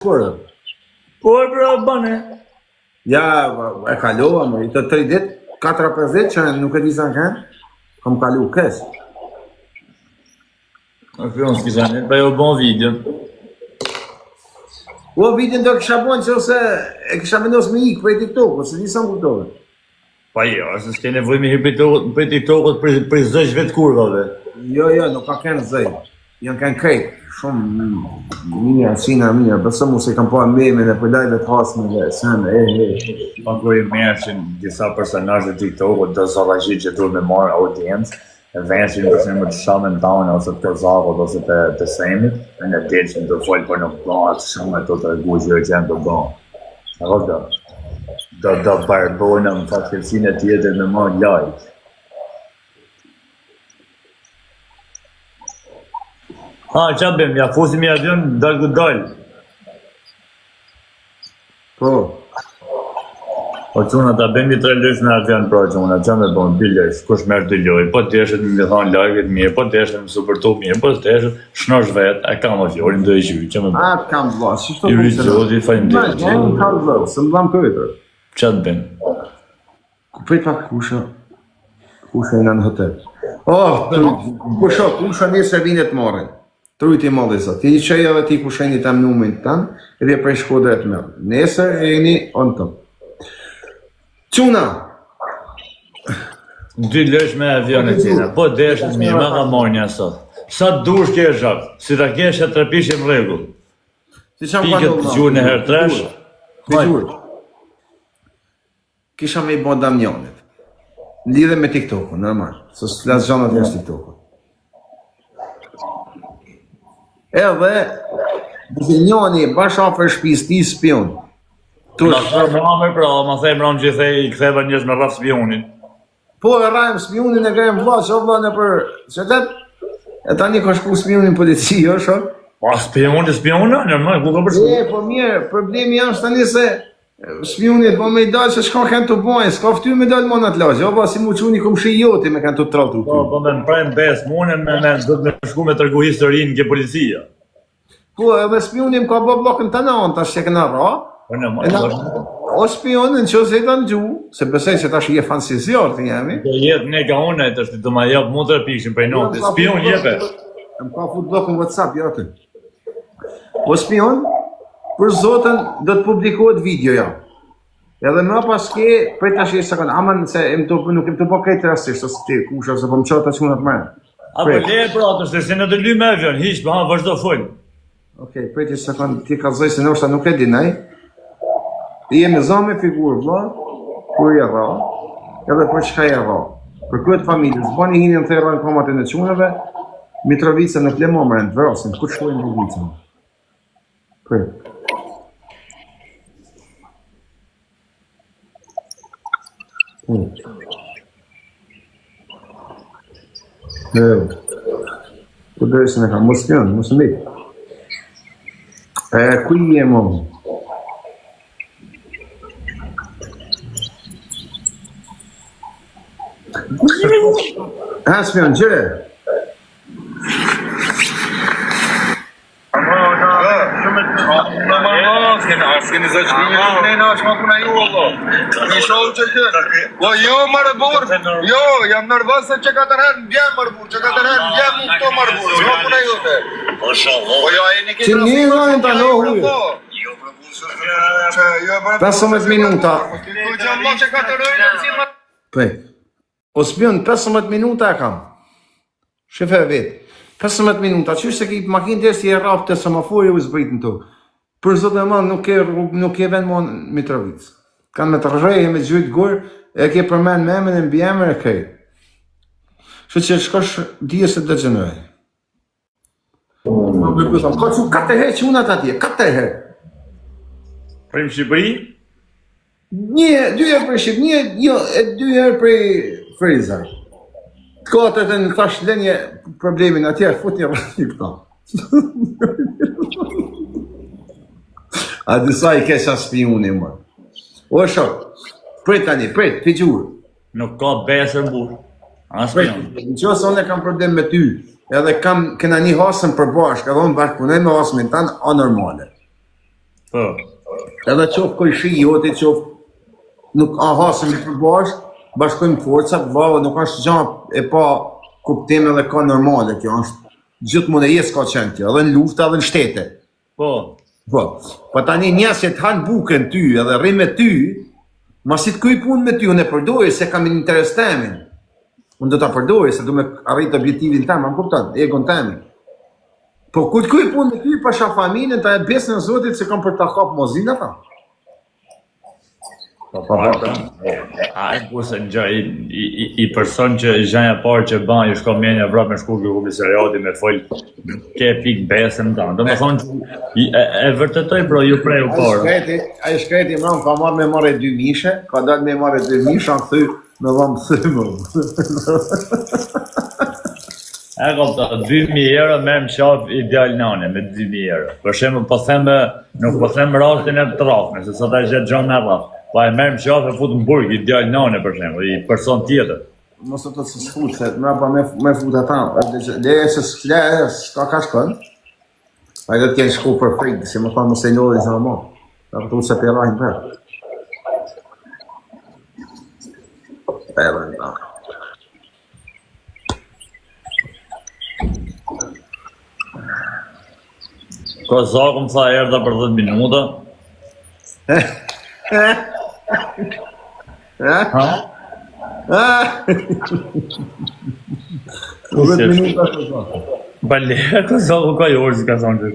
Por, pra, bane. Ja, e kalova, më, i të 3 dit, 4-5 dit që nuk e di sa kanë, kam kalu kes. A fion s'kisha një, pa jo bon video. O, videon do kisha bon që ose e kisha vendos me ikë për TikTok, ose di sa më kuptove. Pa jo, se s'ke nevoj me për TikTokot për zëj vetë kurvave. Jo, nuk ka kënë zëj. Janë kanë krejt, shumë mirë, qina mirë, bësë mu se kam pa meme në përdajve të hasme dhe sënë, Pa kur i merë që disa personazhe TikTokot do zallajit që duhet me marrë audiencë, e vençin përse më të shamën tonë, ose të zakot, ose të semit, e në të që të folë për në planë, shumë e të të regu që e qenë të bënë. Do barbojnë në fatkelsin e tjetër me marrë like. Ha, qa bim, ja fusim i avion, dal ku dal. Po. O quna ta bëndi 3 lësh në avion, pra quna, qa me bon, 2 lësh, kush merë 2 loj, po t'eshet me thonë like-et mirë, po t'eshet me super top mirë, po t'eshet shnosh vetë, e kam o fjorin do i qyri, qa me bon. A, t'kam vla, si shto I rritë zoti, fajnë Ma, kam vla, se më dam këtër. Qa të bim? Kuprit pak kusha e në hotel. Kusha njëse vinet marrin. Trujti madhe sa. Ti qëja dhe ti kusheni të amnumin të tanë, edhe prej shkodre të mërë. Nesër e një onë të. Quna! 2 lësh me avion e tina, po deshët mirë, ma ka marrë një asot. Sa të dush ke zhak, si ta kesh e të repishim regull. Pikët të gjurë në herë tresh. Gjurë. Kisha me i bo Damjanit. Lidhe me TikTok-u, normal. Se së flasë gjanat në TikTok-u. Edhe, dhe njani bash afer shpis ti spion. Ma thëmë pra, ma thëmë ramë që i ktheva njës me rraf spionin. Po e rajmë spionin e grejmë vla, që o vla në për... Që të e tani ka shku spionin polici, jo shok? Pa spiona, normal, ku ka përshku? Po mirë, problemi është tani se spionit po me i dalë që shka kënë të bojnë, s'ka fty me dalë monat lagë, o ba si mu quni kom shijoti me kënë të traltu. Po me më prejmë bes, mune do të me shku me tërgu historinë ke policia. Po edhe spionim ka bë blokën të nanë, tash që këna ra. O spionin që se i të në gju, se besej që tash je fansizjar të jemi. Do jetë ne ka une, tash të ma japë mu të rëpishim prej notë, spion jepe. Më ka fut blokën WhatsApp, jate. O spion, për zotën do të publikohet videoja. Edhe më pas ke, prej tash e sekund, aman se nuk im të po kejtë rastisht, ose ti kusha, se po më qëta që më të mërë. Apo le pra, të se në të ly me avion, hiq, pa vazhdo full. Okej, prej të sekund, ti ka zoj se në është nuk e dinaj. I jemi zame figurë, vla, kur i ra, edhe për çka i ra. Për këtë familjes, bani hini në thera në komat e në qunëve, Mitrovica në Flemomre në të vrasin, kur shkojnë në Mitrovica. Prej. Ku dërësë në ka, mos pjonë, mos mbi. Ku i e më? Ha, spionë, gjëre? S'keni zëqlinjë të nëjna është ma kuna ju, Allah. Një shohë që të. Jo, marë burë. Jo, jam nërvës se që ka të rënë bjem marë burë. Që ka të rënë bjem mu këto marë burë. Që ma kuna ju të. Po jo, e një këtë Që një rënë të në hujë. 15 minuta. Prej. O spion, 15 minuta e kam. Shefe vetë. 15 minuta, që se ki makinë të si e rafë të semafori u zbrit në të. Për zotë e manë nuk e venë mon Mitrovic. Kanë me të rrejë, me gjytë gurë, e ke përmen me emën e mbi emër e kej. Shë që shkosh dhije se të gjenërej. Ka që 4 herë që unat atje, 4 herë. Prim Shqipëri? 2 herë për Shqipë, 2 herë për Frizar. Të katërt e në tash lenje problemin atje, fut një rrëni këta. A disa i kesha spioni, më. O shok, prit tani, prit, të gjurë. Nuk ka besër burë. Prit, në qësë unë e kam problem me ty, edhe kena një hasën për bashkë, edhe unë bashkë punoj me hasën tanë anormale. Po. Edhe qoftë kojshi jote, qoftë nuk hasëm i përbash, bashkojmë forcat, valla nuk është gjë e pa kuptim edhe ka normale kjo, është gjithmonë e jesë ka qenë kjo, edhe në lufta edhe në shtete. Po. Po, pa tani njerëz që të hanë bukën ty edhe rri me ty, masi të kuj punë me ty, unë e përdoj se kam një interes temin. Unë do ta përdoj se du me arrit objektivin tem, më kupton, egon temin. Po kur të kuj punë me ty, pasha familjen, ta e besën në Zotit se kam për ta kap mozin ata. Po parta. Ai kurse gjë i person që gjëja e parë që bën, ju shko mendja vrap me shku ky komisariati me fol ke pik besën ta. Domethënë e vërtetoj bro, ju prej u parë. Ai shkreti më ka marrë me marrë 2 mishe, ka dalë me marrë 2 misha, kthy me dham thymë. E kopta, 2.000 euro merr më qaf ideal nane me 2.000 euro. Për shembull, po them nuk po them rastin e trafme, se sot ai gjet gjën me rraf. Pa e merr më qaf e fut në burg ideal nane për shembull, i person tjetër. Mos të se s'fut, se mrapa me fut ata, dhe se s'ka ka shkon. Ai do të jenë shku për frikë, si më thonë mos e lodhi sa më. Ta këtu se përrajnë për. Përrajnë për. Ka zaku më tha erdha për 10 minuta. Ha? 10 minuta të zaku. Bale, ka zaku ka orë si ka thonë që.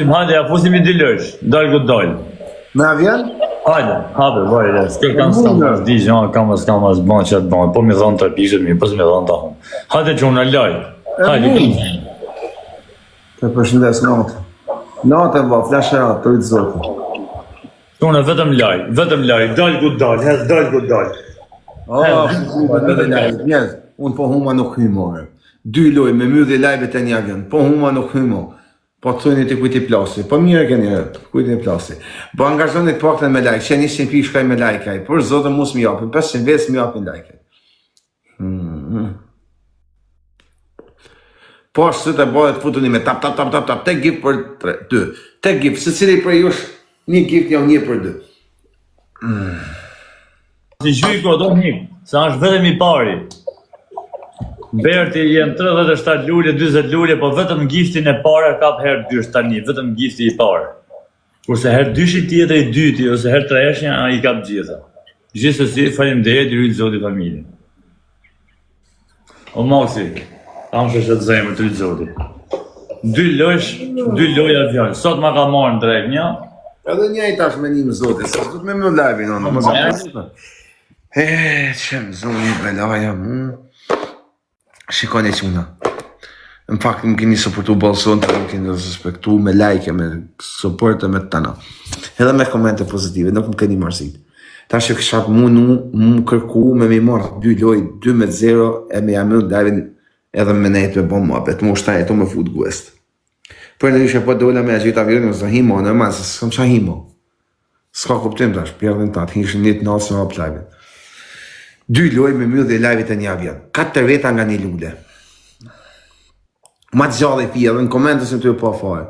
Hajde, ja fusim I dilësh, dalë këtë dalë. Me avion? Hajde, vajde, s'ke s'kam mas di që s'kam mas ban që atë ban, po mi dhanë të pishët mi, po s'mi dhanë të hun. Hajde që unë laj, hajde këtë. Të përshëndes natë. Natë e ba, flasherat, të rritë zotë. Unë vetëm laj, dalë këtë dalë, hez dalë këtë dalë. Njerëz, unë po huma nuk hymore. 2 loj me mydhje lajve të një avion, po huma nuk hymo. Po të thujni të kujti plasi, po mirë e keni kujti plasi. Po angazhoni të pakten me like, që 100 pi shkaj me like aj, për zotë mos më japin, 500 vec më japin like. Po ashtë të bëhet futuni me tap, te gift për 2, te gift, se cili për jush, një gift jam 1 për 2. Si gjyko do një, se është vetëm I pari. Berti jem 37 lule, 20 lule, po vetëm giftin e pare kap herë 2 tani, vetëm gifti I pare. Kurse herë 2 tjetër I dyti, ose herë 3 I kap gjitha. Gjithsesi, faleminderit I rritë zoti familje. O Moksi, kam shështë të zemër të rritë zoti. 2 loj avion, sot ma ka marrë në drejt një. Edhe një I tash me një më zoti, se du të me më live-in, në më zoti. Qemë zoni belaja mu. Shikoni quna. Në fakt më keni supportu balson të më keni respektu me like, me support me të tana. Edhe me komente pozitive, nuk më keni marsit. Ta që këshat mu kërku me mi marrë 2 loj, 2-0 e me jamën davin edhe me nejtë me bon muabet, mu shtaj e to me fut guest. Për në ishe po dola me a gjitha avionin, ose himo, në ma, se s'kam qa himo. S'ka kuptim tash, pjerdhin tatë, hishë një të nalë se ma plajve. 2 loj me mjë dhe lajvit e një avion. 4 veta nga një lule. Ma të gjallë I pia dhe në komentës në të ju pa fare.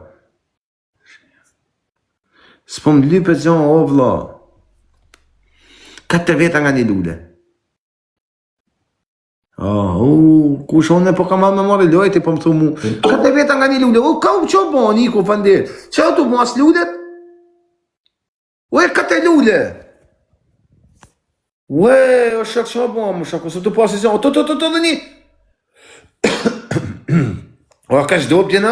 S'po më lype gjonë, o vla. 4 veta nga një lule. Kush onë po kam me marrë lojti, po më thu mu. 4 veta nga një lule. Ka u që bo, Niko, fandir. Që tu mas lulet? E 4 lule. Ue, o shak që bo, më shak, ose të pasi zonë, të dhe një. O, ka që dob gjena?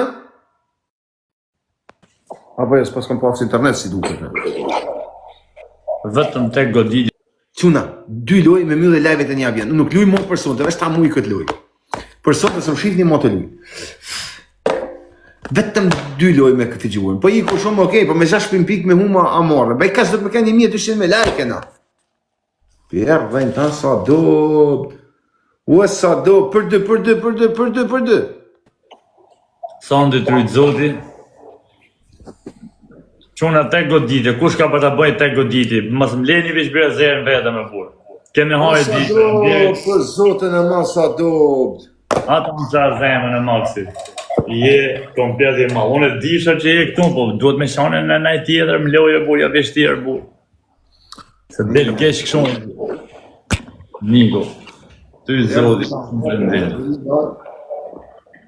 Apo jes, pas kam pas internet si duke. Vetëm tek godilje. Quna, 2 loj me mjë dhe live të një avion. Nuk luj mo për sonë, të vesh ta muj këtë loj. Për sonë të së më shifë një mo të luj. Vetëm 2 loj me këtë gjuhën. Po I ku shumë okej, po me 6 pik me huma amore. Bej, ka që do të me ka 1200 me like e na. Pierre, vem, tá só do. Ua sa do, për dy. Sandi tryt zoti. Quna tek goditje, kush ka për ta bëj tek goditje? Mos më leni veç bërë zerën vetëm e burr. Kemi hajë ditë. Për zotën e ma sa do. Ata më qa zemën e maksit. Je komplet i mal. Unë e disha që je këtu, po duhet me shane në naj tjetër, më loje burja veç tjerë burr. Se del keq kështu. Niko. Ty zoti.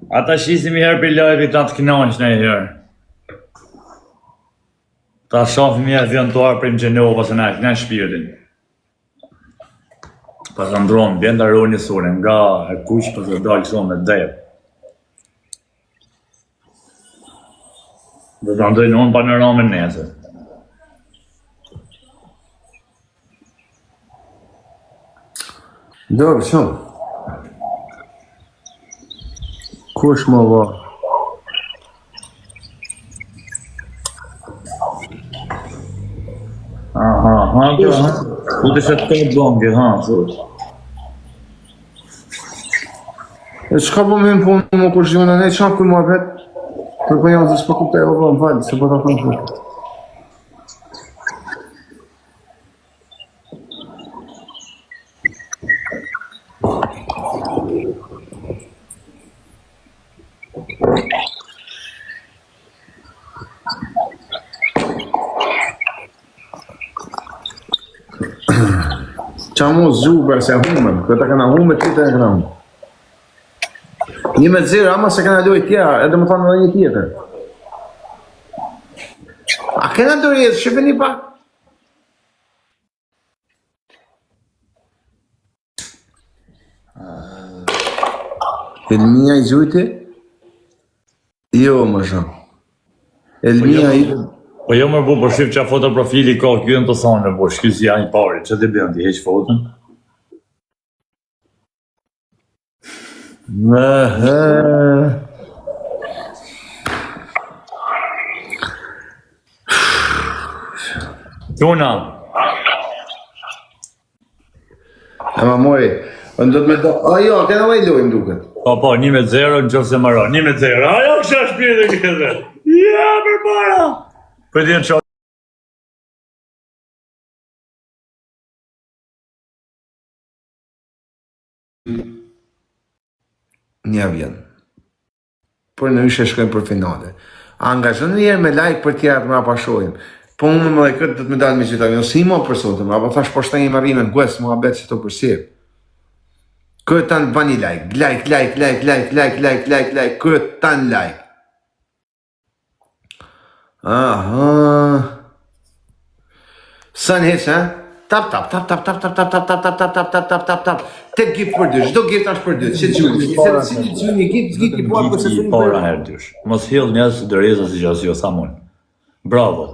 Ata shisim I herë për live-i ta të knaqsh në herë. Ta shofim një aviontuar për në Gjenova se na e këna shpirtin. Pas të ndronë, bjenda rrë një sure, nga e kush për të dalë kështu me dhejë. Dhe të ndojnë unë panoramën nesër. Dobro, shumë. Kush më va? Ku të shetë të blonge, E çka po më punë më kur shjona ne çka ku më vet. Për po jam të s'po kuptoj o vëm val, se po ta them fut. Qamu zuber se humëm, këta kanë humë, tjetër e kanë humë. 1-0, ama se kanë lojë tjera, edhe më thanë në një tjetër. A kena dorjetë, shqipeni pak? Elmia I zujti? Jo, më shumë. Elmia I... Po jo më bu për shqip që a fotoprofili ka kjo në të thonë, po shky si janë I pari, që të bëjnë, ti heq fotën? Tuna! E ma mori, në do të me do... A jo, kena vaj lojmë duket. Po, 1-0 në qofë se më ra, 1-0, ajo kësha shpirë dhe këtë. Ja, për para! Për t'jenë që... Një vjen. Për në ishe shkojmë për finale. Angazhën njerë me like për tjerë të më apashojmë. Po unë më dhe këtë të të me dalë me qita avion. Si mo për sotëm, apo thash po shtenjë më rime në gues, më abet që të përsirë. Këtë tanë bani like. Këtë tanë like. Aha. Sa në heqë, ha? Tap. Tek gift për dy, çdo gift është për dy. Si gjuni, si gjuni, gift I bua për se I para herë dysh. Mos hill njerëz doreza si gjasë jo sa mund. Bravo.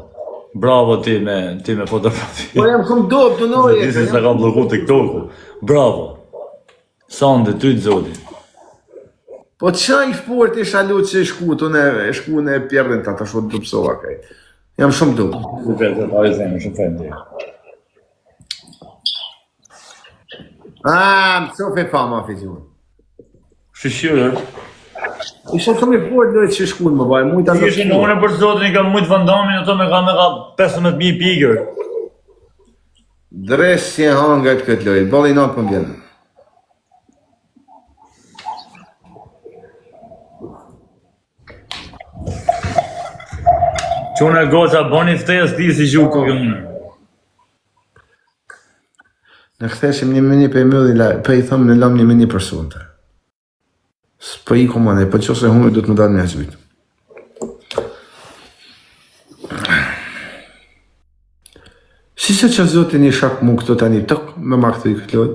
Bravo ti me fotografi. Po jam shumë dob të noje. Disi sa ka bllokuar TikTok-u. Bravo. Sonde ty zoti. Po çaj sport I shalut që shku në pjerdin ta tash do psova kaj. Jam shumë dob. Vetë ta vëzëm shumë fendi. Më sofe fama fizion. Shishyrë. Isha shumë I fort lojt që shkuën më baj, mujta të Ishin unë për zotin I kam mujtë vandamin, ato me ka 15.000 pikër. Dres si e hangat këtë lojt, bali natë për mbjenë. Quna goca, boni ftesë ti si gjuku këmë. Në këtheshim një mini për I thëmë në lam një mini për sonte. S'pë I komane, për që se hume du të më dalë një zbyt. Si se që zotin I shak mu këto tani tëk me ma këtë I këtë lojt?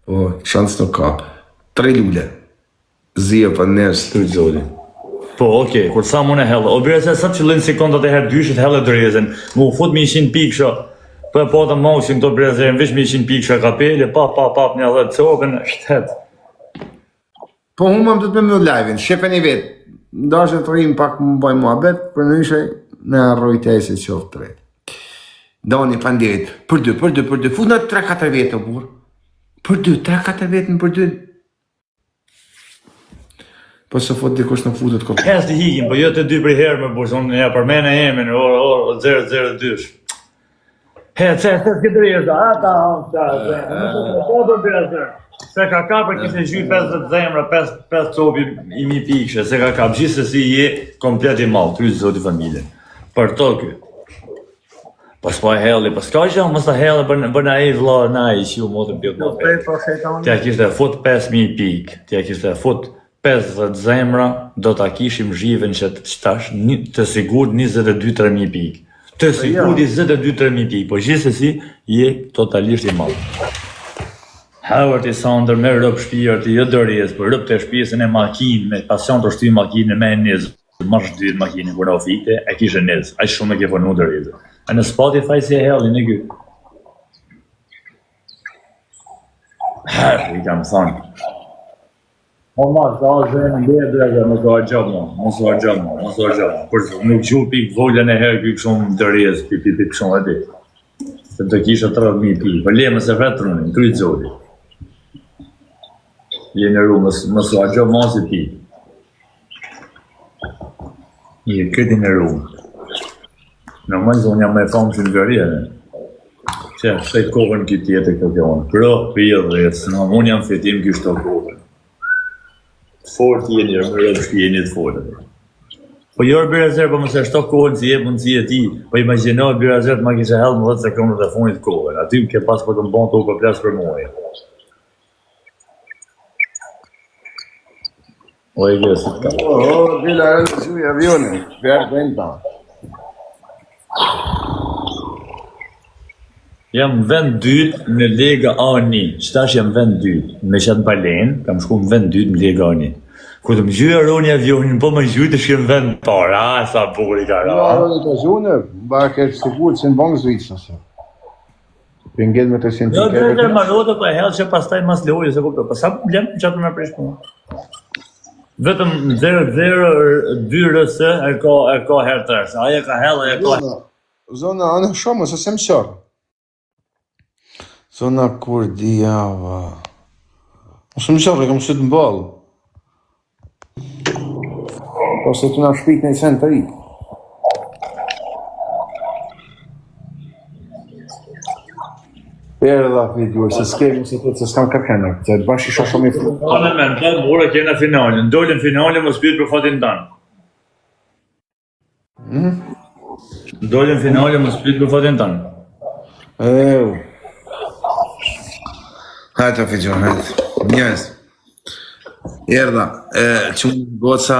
O, shansë nuk ka. 3 lule. Zia për nërës të zotin. Po, okej, kur sa mune hellë, o bërë se sa qëllin sekundat e herë dyshit hellë dërjezen, mu fut me 100 piksha, për po të mausin këto brezerën, vish me 100 piksha kapele, pap, një dhe të copën, shtet. Po unë më të të me live-in, shepe një vetë, ndashtë të rrim pak më bëj muhabet, për në ishe në arrojtë e se qoftë të rejtë. Dani Panderit, për dy, fut në 3-4 vjetë o burë. Për 2, 3-4 vjetë në për 2. Po se fot dikush në futët ko. Hes të hikim, po jo të 2 për herë me burë, unë ja përmene emin, 0-0-2. He, se këtë rejës, ata, se ka kapër kishtë gjyë 50 zemra, 5 copi i mi pikëshe, se ka kapë, gjithë se si je komplet i malë, kryzë zoti familje. Për to kjo. Pas po e helli, pas ka që mos të helli për na e vla, na e që motën pjotë në vetë. Tja kishtë e fut 5.000 pikë, tja kishtë e fut 50 zemra, do ta kishim zhiven që të qtash, të sigur 22-3.000 pikë. Të sigur 22-3.000 pikë, po gjithsesi je totalisht i malë. Howard i Sander me rëp shpijër të jo dërjes, për rëp të shpjesën e makinë, me pasion të shty makinë me nizë, marrë shtyt makinë kur na fikte, e kishe nizë, aq shumë e ke punu dërjes. A në Spotify si e hellin e ky. I kam thonë. O ma, sa zemë në drejtë, mos o gjabë. Për nuk gjuh pikë voglën e herë pikë shumë dërjes, pikë shumë e di. Se të kisha 30.000 pikë, për le më se vetë trunin, krytë zoti. Je në ru, mos o gjabë mos i pikë. Je këti në ru. Normal unë jam me famë që në gërje, që shtet kohën këtë tjetë e këtë onë. Pro, pillë, unë jam fitim kështë të kohën. Fort jeni, më rëpë jeni të fortë. Po jo Birazer, po mëse shto kohën si je mundësi e ti, po imaginohet Birazer të ma kishe hellë më 10 sekundët e funit kohën. Aty më ke pas po të më bon të u për plasë për muaj. O e gjesë të ka. Bila e në sui avionin, verë kuenta. Jam vend dytë në Lega A1, qëtash jam vend dytë, me qatë balen, kam shku në vend dytë në Lega A1. Ku të më gjyë Aroni avionin, po më gjyë të shkem vend para, sa buri ka ra. Aroni të zhune, ba ke sigur që në bangë zvicë nëse. Për ngellë me të sinti. Jo, drejtër marotë, po e hellë që pas taj mas lojë, se kupto, pa sa problem që atë me prish punë. Vetëm 0-0-2 rësë, e ka herë tërës, aje ka hellë, e ka... Zona, anë shumë, se se më qërë. Zona kur dijava. Mësë më qërë, e kam sytë në balë. Po se të nga shpik në i sen të rikë. Perë dha video, se s'kemi se të s'kam kërkene, që bashkë isha shumë i fru. Anë me në të mora kena finalin, dollin finalin më spyt për fatin tanë. Dollin finalin më spyt për fatin tanë. Hajtë o figjon, hajtë. Njës. Erda, që më goca,